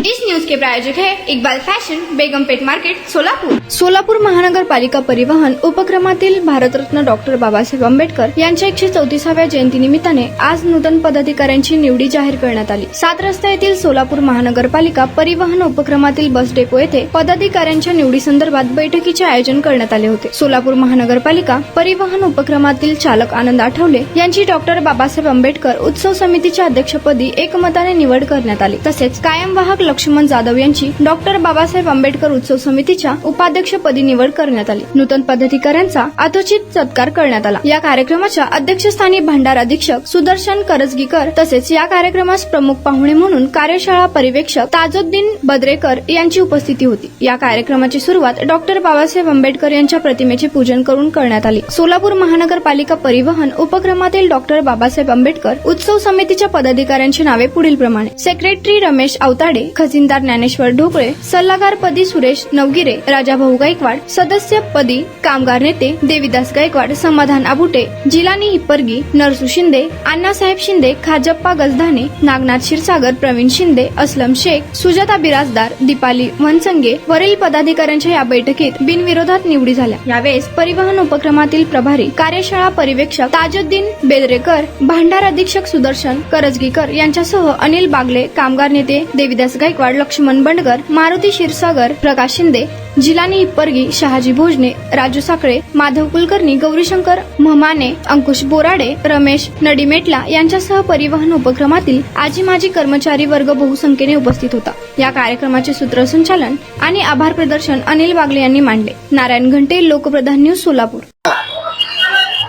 इस news के प्रायोजक है Iqbal fashion, Begumpet market, Solapur. Solapur महानगरपालिका परिवहन उपक्रमातील भारतरत्न डॉक्टर बाबासाहेब आंबेडकर यांच्या 134व्या जयंतीनिमित्ताने आज नूतन पदाधिकाऱ्यांची निवडी जाहीर करण्यात आली। 7 रस्ता येथील सोलापूर महानगरपालिका परिवहन उपक्रमातील बस डेपो येथे पदाधिकाऱ्यांच्या निवडी संदर्भात बैठकीचे आयोजन करण्यात आले होते। सोलापूर महानगरपालिका परिवहन उपक्रमातील चालक आनंद आठवले यांची डॉक्टर बाबासाहेब आंबेडकर उत्सव समितीच्या अध्यक्षपदी एकमताने निवड करण्यात आली। तसेच कायम वाहक लक्ष्मण जाधव यांची डॉक्टर बाबासाहेब आंबेडकर उत्सव समितीच्या उपाध्यक्षपदी निवड करण्यात आली। नूतन पदाधिकाऱ्यांचा अधोचित सत्कार करण्यात आला। या कार्यक्रमाच्या अध्यक्षस्थानी भंडार अधीक्षक सुदर्शन करजगीकर तसेच या कार्यक्रमास प्रमुख पाहुणे म्हणून कार्यशाळा पर्यवेक्षक ताजुद्दीन बद्रेकर यांची उपस्थिती होती। या कार्यक्रमाची सुरुवात डॉक्टर बाबासाहेब आंबेडकर यांच्या प्रतिमेचे पूजन करून करण्यात आली। सोलापूर महानगरपालिका परिवहन उपक्रमातील डॉक्टर बाबासाहेब आंबेडकर उत्सव समितीच्या पदाधिकाऱ्यांची नावे पुढील प्रमाणे: सेक्रेटरी रमेश अवताडे, खजिनदार ज्ञानेश्वर ढोकळे, सल्लागार पदी सुरेश नवगिरे, राजाभाऊ गायकवाड, सदस्य पदी कामगार नेते देवीदास गायकवाड, समाधान आबुटे, जिलानी हिप्परगी, नरसू शिंदे, अण्णासाहेब शिंदे, खाजप्पा गजधाने, नागनाथ क्षीरसागर, प्रवीण शिंदे, असलम शेख, सुजाता बिराजदार, दीपाली वनसंगे वरील पदाधिकाऱ्यांच्या या बैठकीत बिनविरोधात निवडी झाल्या। यावेळेस परिवहन उपक्रमातील प्रभारी कार्यशाळा पर्यवेक्षक ताजुद्दीन बेदरेकर, भांडार अधीक्षक सुदर्शन करजगीकर यांच्यासह अनिल बागले, कामगार नेते देवीदास गायकवाड, लक्ष्मण बंडगर, मारुती क्षीरसागर, प्रकाश शिंदे, जिलानी हिप्परगी, शहाजी भोजने, राजू साखळे, माधव कुलकर्णी, गौरीशंकर महमाने, अंकुश बोराडे, रमेश नडीमेटला यांच्यासह परिवहन उपक्रमातील आजी माजी कर्मचारी वर्ग बहुसंख्येने उपस्थित होता। या कार्यक्रमाचे सूत्रसंचालन आणि आभार प्रदर्शन अनिल बागले यांनी मांडले। नारायण घंटे, लोकप्रधान न्यूज, सोलापूर।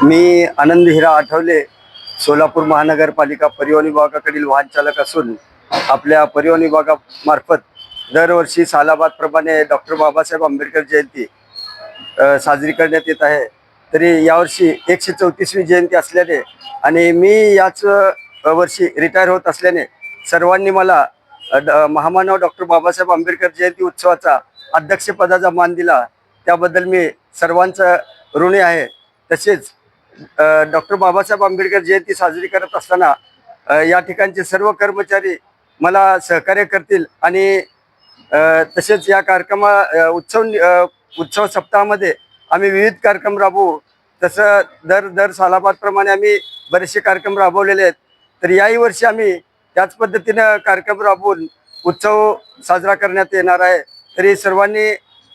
मी आनंद हिरा आठवले, सोलापूर महानगरपालिका परिवहन विभागाकडील वाहन चालक असून आपल्या परिवहन विभागामार्फत दरवर्षी सालाबादप्रमाणे डॉक्टर बाबासाहेब आंबेडकर जयंती साजरी करण्यात येत आहे। तरी यावर्षी 134वी जयंती असल्याने आणि मी याच वर्षी रिटायर होत असल्याने सर्वांनी मला महामानव डॉक्टर बाबासाहेब आंबेडकर जयंती उत्सवाचा अध्यक्षपदाचा मान दिला, त्याबद्दल मी सर्वांचा ऋणी आहे। तसेच डॉक्टर बाबासाहेब आंबेडकर जयंती साजरी करत असताना या ठिकाणचे सर्व कर्मचारी मला सहकार्य करतील आणि तसेच या उत्सव सप्ताहामध्ये आम्ही विविध कार्यक्रम राबवू। तसं दर सालाबादप्रमाणे आम्ही बरेचसे कार्यक्रम राबवलेले आहेत। तर याही वर्षी आम्ही त्याच पद्धतीनं कार्यक्रम राबवून उत्सव साजरा करण्यात येणार आहे। तरी सर्वांनी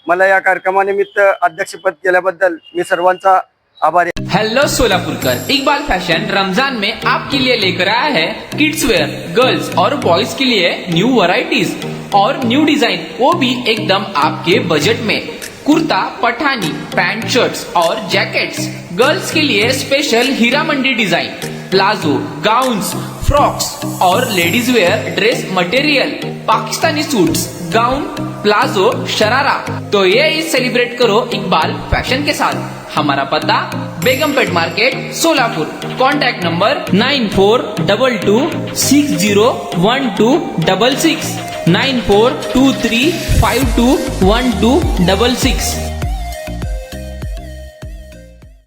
मला या कार्यक्रमानिमित्त अध्यक्षपद केल्याबद्दल मी सर्वांचा आभारी। हेलो सोलापुरकर, इकबाल फैशन रमजान में आपके लिए लेकर आया है किड्स वेयर, गर्ल्स और बॉयज के लिए न्यू वैरायटीज और न्यू डिजाइन, वो भी एकदम आपके बजट में। कुर्ता, पठानी, पैंट, शर्ट्स और जैकेट्स। गर्ल्स के लिए special Heera Mandi design, palazzo, gowns, frocks और ladies wear dress material, Pakistani suits, gown, palazzo, sharara. तो ये सेलिब्रेट करो इकबाल फैशन के साथ। हमारा पता Begumpet market, Solapur. Contact number 9422601266, 9423521266।